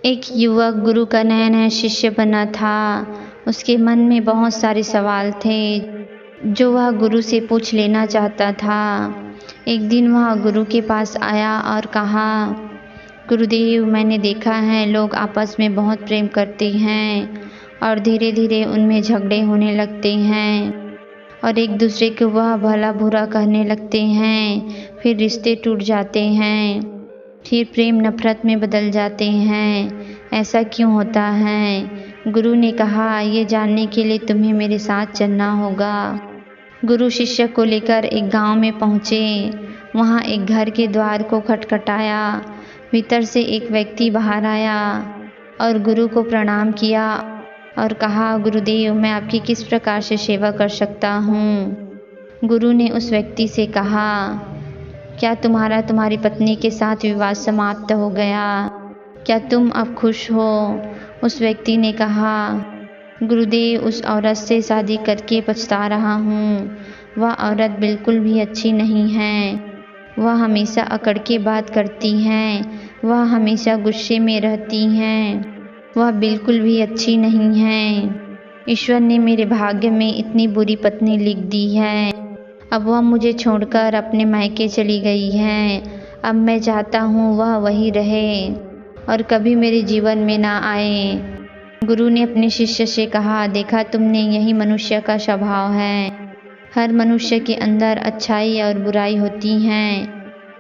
एक युवक गुरु का नया नया शिष्य बना था। उसके मन में बहुत सारे सवाल थे जो वह गुरु से पूछ लेना चाहता था। एक दिन वह गुरु के पास आया और कहा, गुरुदेव, मैंने देखा है लोग आपस में बहुत प्रेम करते हैं और धीरे धीरे उनमें झगड़े होने लगते हैं और एक दूसरे को वह भला बुरा कहने लगते हैं। फिर रिश्ते टूट जाते हैं, फिर प्रेम नफरत में बदल जाते हैं। ऐसा क्यों होता है? गुरु ने कहा, ये जानने के लिए तुम्हें मेरे साथ चलना होगा। गुरु शिष्य को लेकर एक गांव में पहुँचे। वहाँ एक घर के द्वार को खटखटाया। भीतर से एक व्यक्ति बाहर आया और गुरु को प्रणाम किया और कहा, गुरुदेव, मैं आपकी किस प्रकार से सेवा कर सकता हूँ? गुरु ने उस व्यक्ति से कहा, क्या तुम्हारी पत्नी के साथ विवाद समाप्त हो गया? क्या तुम अब खुश हो? उस व्यक्ति ने कहा, गुरुदेव, उस औरत से शादी करके पछता रहा हूँ। वह औरत बिल्कुल भी अच्छी नहीं है। वह हमेशा अकड़ के बात करती हैं। वह हमेशा गुस्से में रहती हैं। वह बिल्कुल भी अच्छी नहीं है। ईश्वर ने मेरे भाग्य में इतनी बुरी पत्नी लिख दी है। अब वह मुझे छोड़कर अपने मायके चली गई है। अब मैं चाहता हूँ वह वही रहे और कभी मेरे जीवन में ना आए। गुरु ने अपने शिष्य से कहा, देखा तुमने, यही मनुष्य का स्वभाव है। हर मनुष्य के अंदर अच्छाई और बुराई होती हैं,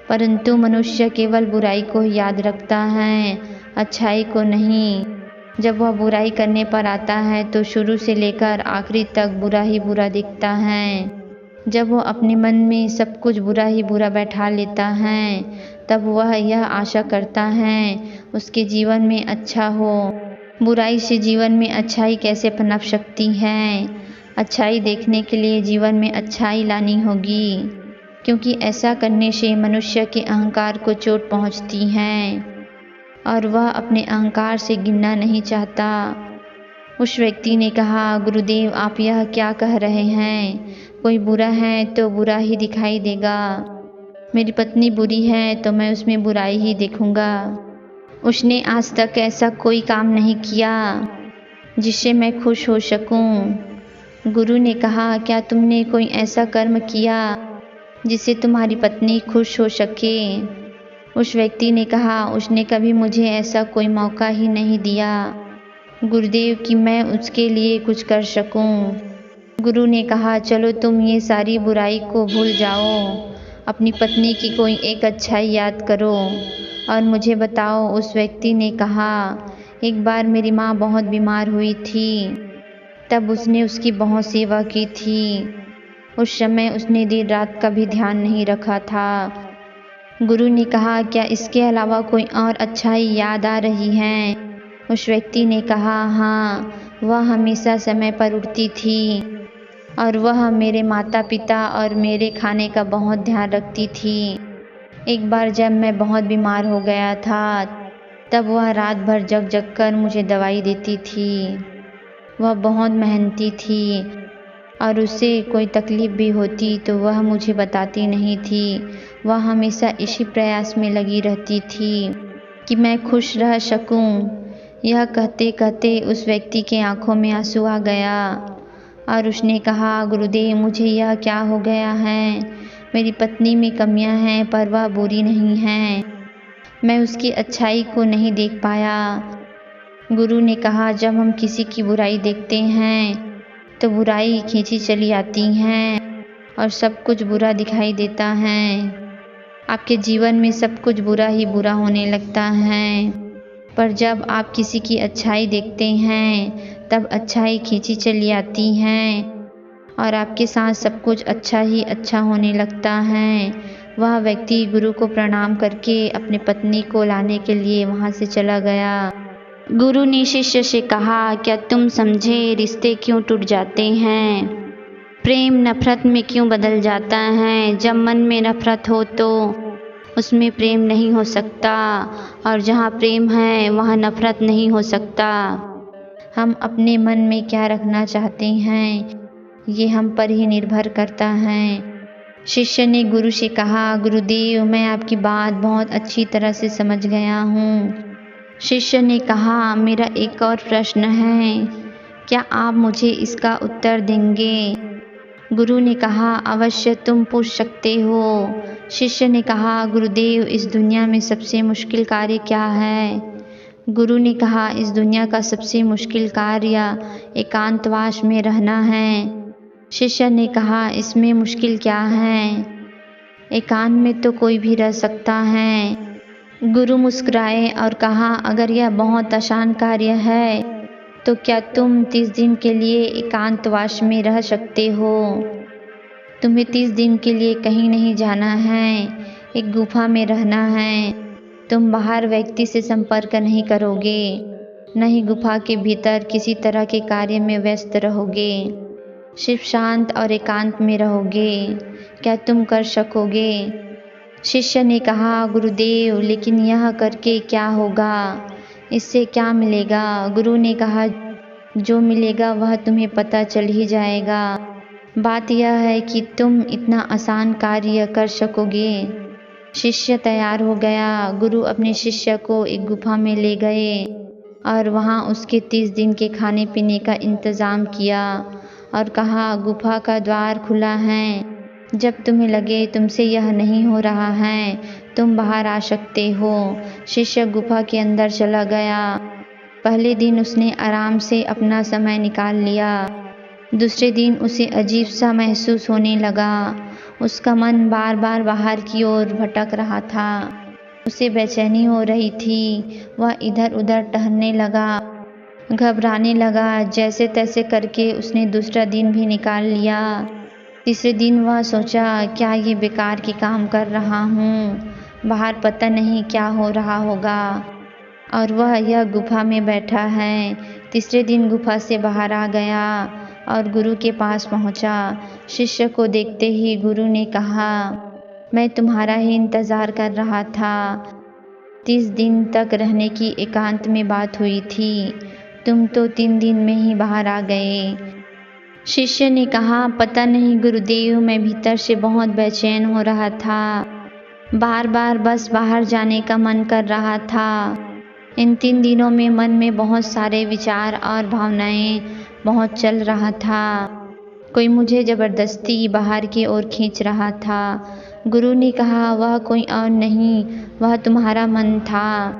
परंतु मनुष्य केवल बुराई को ही याद रखता है, अच्छाई को नहीं। जब वह बुराई करने पर आता है तो शुरू से लेकर आखिरी तक बुरा ही बुरा दिखता है। जब वह अपने मन में सब कुछ बुरा ही बुरा बैठा लेता है, तब वह यह आशा करता है उसके जीवन में अच्छा हो। बुराई से जीवन में अच्छाई कैसे पनप सकती है? अच्छाई देखने के लिए जीवन में अच्छाई लानी होगी, क्योंकि ऐसा करने से मनुष्य के अहंकार को चोट पहुंचती है और वह अपने अहंकार से गिरना नहीं चाहता। उस व्यक्ति ने कहा, गुरुदेव, आप यह क्या कह रहे हैं? कोई बुरा है तो बुरा ही दिखाई देगा। मेरी पत्नी बुरी है तो मैं उसमें बुराई ही देखूंगा। उसने आज तक ऐसा कोई काम नहीं किया जिससे मैं खुश हो सकूं। गुरु ने कहा, क्या तुमने कोई ऐसा कर्म किया जिससे तुम्हारी पत्नी खुश हो सके? उस व्यक्ति ने कहा, उसने कभी मुझे ऐसा कोई मौका ही नहीं दिया गुरुदेव कि मैं उसके लिए कुछ कर सकूं। गुरु ने कहा, चलो तुम ये सारी बुराई को भूल जाओ, अपनी पत्नी की कोई एक अच्छाई याद करो और मुझे बताओ। उस व्यक्ति ने कहा, एक बार मेरी माँ बहुत बीमार हुई थी, तब उसने उसकी बहुत सेवा की थी। उस समय उसने देर रात का भी ध्यान नहीं रखा था। गुरु ने कहा, क्या इसके अलावा कोई और अच्छाई याद आ रही है? उस व्यक्ति ने कहा, हाँ, वह हमेशा समय पर उठती थी और वह मेरे माता पिता और मेरे खाने का बहुत ध्यान रखती थी। एक बार जब मैं बहुत बीमार हो गया था, तब वह रात भर जग जग कर मुझे दवाई देती थी। वह बहुत मेहनती थी और उसे कोई तकलीफ़ भी होती तो वह मुझे बताती नहीं थी। वह हमेशा इसी प्रयास में लगी रहती थी कि मैं खुश रह सकूं। यह कहते कहते उस व्यक्ति के आंखों में आंसू आ गया और उसने कहा, गुरुदेव, मुझे यह क्या हो गया है? मेरी पत्नी में कमियां हैं पर वह बुरी नहीं है। मैं उसकी अच्छाई को नहीं देख पाया। गुरु ने कहा, जब हम किसी की बुराई देखते हैं तो बुराई खींची चली आती हैं और सब कुछ बुरा दिखाई देता है। आपके जीवन में सब कुछ बुरा ही बुरा होने लगता है, पर जब आप किसी की अच्छाई देखते हैं तब अच्छाई खींची चली आती हैं और आपके साथ सब कुछ अच्छा ही अच्छा होने लगता है। वह व्यक्ति गुरु को प्रणाम करके अपनी पत्नी को लाने के लिए वहाँ से चला गया। गुरु ने शिष्य से कहा, क्या तुम समझे रिश्ते क्यों टूट जाते हैं? प्रेम नफरत में क्यों बदल जाता है? जब मन में नफरत हो तो उसमें प्रेम नहीं हो सकता और जहाँ प्रेम है वहाँ नफरत नहीं हो सकता। हम अपने मन में क्या रखना चाहते हैं ये हम पर ही निर्भर करता है। शिष्य ने गुरु से कहा, गुरुदेव, मैं आपकी बात बहुत अच्छी तरह से समझ गया हूँ। शिष्य ने कहा, मेरा एक और प्रश्न है, क्या आप मुझे इसका उत्तर देंगे? गुरु ने कहा, अवश्य तुम पूछ सकते हो। शिष्य ने कहा, गुरुदेव, इस दुनिया में सबसे मुश्किल कार्य क्या है? गुरु ने कहा, इस दुनिया का सबसे मुश्किल कार्य एकांतवास में रहना है। शिष्य ने कहा, इसमें मुश्किल क्या है? एकांत में तो कोई भी रह सकता है। गुरु मुस्कुराए और कहा, अगर यह बहुत आसान कार्य है तो क्या तुम 30 दिन के लिए एकांतवास में रह सकते हो? तुम्हें 30 दिन के लिए कहीं नहीं जाना है, एक गुफा में रहना है। तुम बाहर व्यक्ति से संपर्क नहीं करोगे, न ही गुफा के भीतर किसी तरह के कार्य में व्यस्त रहोगे। सिर्फ शांत और एकांत में रहोगे। क्या तुम कर सकोगे? शिष्य ने कहा, गुरुदेव, लेकिन यह करके क्या होगा? इससे क्या मिलेगा? गुरु ने कहा, जो मिलेगा वह तुम्हें पता चल ही जाएगा। बात यह है कि तुम इतना आसान कार्य कर सकोगे। शिष्य तैयार हो गया। गुरु अपने शिष्य को एक गुफा में ले गए और वहाँ उसके 30 दिन के खाने पीने का इंतज़ाम किया और कहा, गुफा का द्वार खुला है। जब तुम्हें लगे तुमसे यह नहीं हो रहा है, तुम बाहर आ सकते हो। शिष्य गुफा के अंदर चला गया। पहले दिन उसने आराम से अपना समय निकाल लिया। दूसरे दिन उसे अजीब सा महसूस होने लगा। उसका मन बार बार बाहर की ओर भटक रहा था। उसे बेचैनी हो रही थी। वह इधर उधर टहलने लगा, घबराने लगा। जैसे तैसे करके उसने दूसरा दिन भी निकाल लिया। तीसरे दिन वह सोचा, क्या ये बेकार के काम कर रहा हूँ? बाहर पता नहीं क्या हो रहा होगा और वह यह गुफा में बैठा है। तीसरे दिन गुफा से बाहर आ गया और गुरु के पास पहुँचा। शिष्य को देखते ही गुरु ने कहा, मैं तुम्हारा ही इंतज़ार कर रहा था। 30 दिन तक रहने की एकांत में बात हुई थी, तुम तो 3 दिन में ही बाहर आ गए। शिष्य ने कहा, पता नहीं गुरुदेव, मैं भीतर से बहुत बेचैन हो रहा था। बार बार बस बाहर जाने का मन कर रहा था। इन 3 दिनों में मन में बहुत सारे विचार और भावनाएं बहुत चल रहा था। कोई मुझे ज़बरदस्ती बाहर की ओर खींच रहा था। गुरु ने कहा, वह कोई और नहीं, वह तुम्हारा मन था।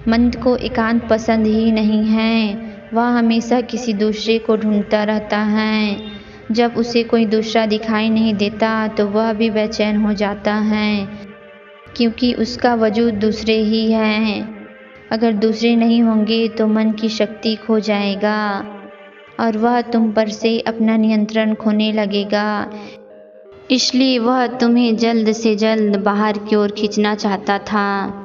मन को एकांत पसंद ही नहीं है। वह हमेशा किसी दूसरे को ढूंढता रहता है। जब उसे कोई दूसरा दिखाई नहीं देता तो वह भी बेचैन हो जाता है, क्योंकि उसका वजूद दूसरे ही हैं। अगर दूसरे नहीं होंगे तो मन की शक्ति खो जाएगा और वह तुम पर से अपना नियंत्रण खोने लगेगा। इसलिए वह तुम्हें जल्द से जल्द बाहर की ओर खींचना चाहता था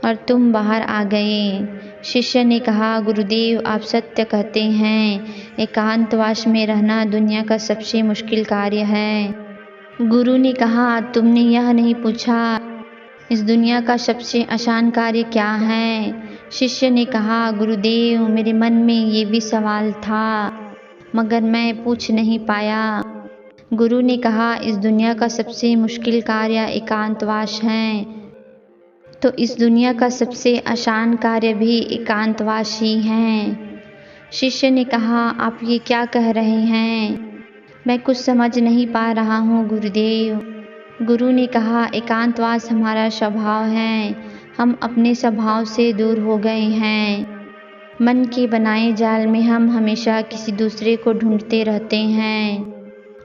और तुम बाहर आ गए। शिष्य ने कहा, गुरुदेव, आप सत्य कहते हैं। एकांतवास में रहना दुनिया का सबसे मुश्किल कार्य है। गुरु ने कहा, तुमने यह नहीं पूछा, इस दुनिया का सबसे आसान कार्य क्या है? शिष्य ने कहा, गुरुदेव, मेरे मन में ये भी सवाल था, मगर मैं पूछ नहीं पाया। गुरु ने कहा, इस दुनिया का सबसे मुश्किल कार्य एकांतवास है, तो इस दुनिया का सबसे आसान कार्य भी एकांतवास ही है। शिष्य ने कहा, आप ये क्या कह रहे हैं? मैं कुछ समझ नहीं पा रहा हूँ गुरुदेव। गुरु ने कहा, एकांतवास हमारा स्वभाव है। हम अपने स्वभाव से दूर हो गए हैं। मन के बनाए जाल में हम हमेशा किसी दूसरे को ढूंढते रहते हैं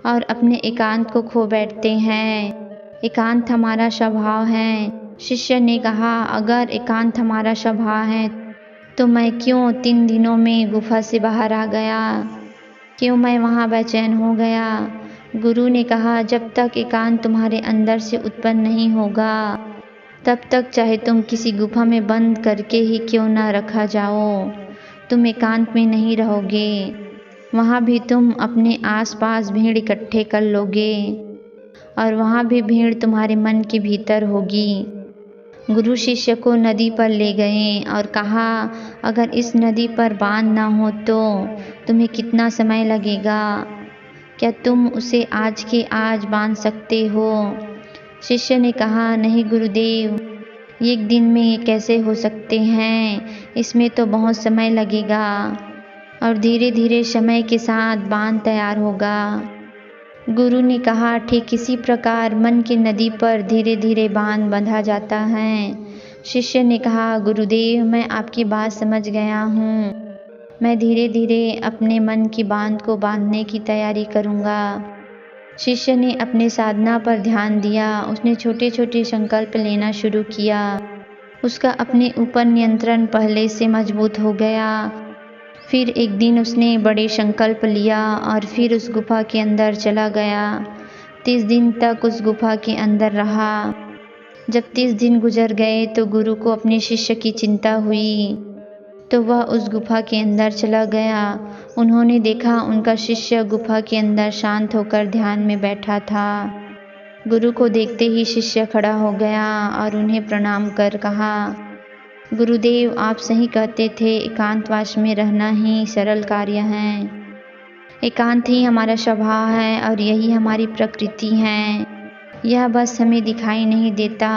और अपने एकांत को खो बैठते हैं। एकांत हमारा स्वभाव है। शिष्य ने कहा, अगर एकांत हमारा स्वभाव है तो मैं क्यों 3 दिनों में गुफा से बाहर आ गया? क्यों मैं वहाँ बेचैन हो गया? गुरु ने कहा, जब तक एकांत तुम्हारे अंदर से उत्पन्न नहीं होगा तब तक चाहे तुम किसी गुफा में बंद करके ही क्यों न रखा जाओ, तुम एकांत में नहीं रहोगे। वहाँ भी तुम अपने आसपास भीड़ इकट्ठे कर लोगे और वहाँ भी भीड़ तुम्हारे मन के भीतर होगी। गुरु शिष्य को नदी पर ले गए और कहा, अगर इस नदी पर बांध ना हो तो तुम्हें कितना समय लगेगा? क्या तुम उसे आज के आज बांध सकते हो? शिष्य ने कहा, नहीं गुरुदेव, 1 दिन में ये कैसे हो सकते हैं? इसमें तो बहुत समय लगेगा और धीरे धीरे समय के साथ बांध तैयार होगा। गुरु ने कहा, ठीक इसी प्रकार मन की नदी पर धीरे धीरे बांध बंधा जाता है। शिष्य ने कहा, गुरुदेव मैं आपकी बात समझ गया हूँ, मैं धीरे धीरे अपने मन की बांध को बांधने की तैयारी करूँगा। शिष्य ने अपने साधना पर ध्यान दिया। उसने छोटे छोटे संकल्प लेना शुरू किया। उसका अपने ऊपर नियंत्रण पहले से मजबूत हो गया। फिर एक दिन उसने बड़े संकल्प लिया और फिर उस गुफा के अंदर चला गया। 30 दिन तक उस गुफा के अंदर रहा। जब 30 दिन गुजर गए तो गुरु को अपने शिष्य की चिंता हुई, तो वह उस गुफा के अंदर चला गया। उन्होंने देखा उनका शिष्य गुफा के अंदर शांत होकर ध्यान में बैठा था। गुरु को देखते ही शिष्य खड़ा हो गया और उन्हें प्रणाम कर कहा, गुरुदेव आप सही कहते थे, एकांतवास में रहना ही सरल कार्य है। एकांत ही हमारा स्वभाव है और यही हमारी प्रकृति है। यह बस हमें दिखाई नहीं देता।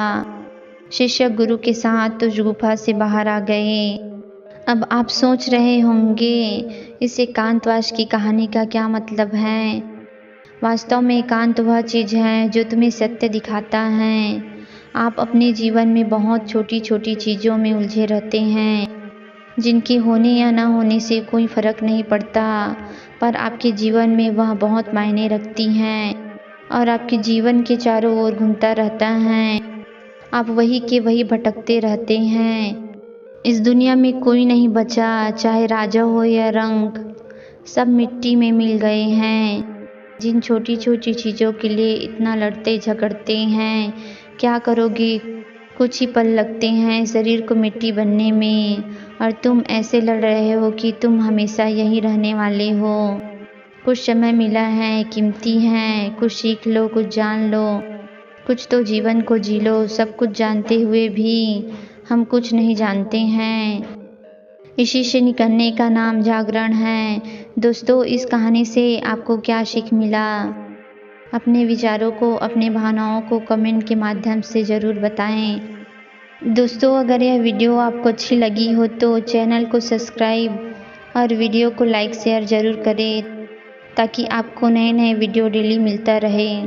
शिष्य गुरु के साथ उस गुफा से बाहर आ गए। अब आप सोच रहे होंगे इस एकांतवास की कहानी का क्या मतलब है। वास्तव में एकांत वह चीज़ है जो तुम्हें सत्य दिखाता है। आप अपने जीवन में बहुत छोटी छोटी चीज़ों में उलझे रहते हैं, जिनके होने या ना होने से कोई फर्क नहीं पड़ता, पर आपके जीवन में वह बहुत मायने रखती हैं और आपके जीवन के चारों ओर घूमता रहता है। आप वही के वही भटकते रहते हैं। इस दुनिया में कोई नहीं बचा, चाहे राजा हो या रंक, सब मिट्टी में मिल गए हैं। जिन छोटी छोटी चीज़ों के लिए इतना लड़ते झगड़ते हैं, क्या करोगे? कुछ ही पल लगते हैं शरीर को मिट्टी बनने में, और तुम ऐसे लड़ रहे हो कि तुम हमेशा यहीं रहने वाले हो। कुछ समय मिला है, कीमती है, कुछ सीख लो, कुछ जान लो, कुछ तो जीवन को जी लो। सब कुछ जानते हुए भी हम कुछ नहीं जानते हैं। इसी से निकलने का नाम जागरण है। दोस्तों, इस कहानी से आपको क्या सीख मिला? अपने विचारों को, अपने भावनाओं को कमेंट के माध्यम से ज़रूर बताएं। दोस्तों, अगर यह वीडियो आपको अच्छी लगी हो तो चैनल को सब्सक्राइब और वीडियो को लाइक शेयर ज़रूर करें, ताकि आपको नए नए वीडियो डेली मिलता रहे।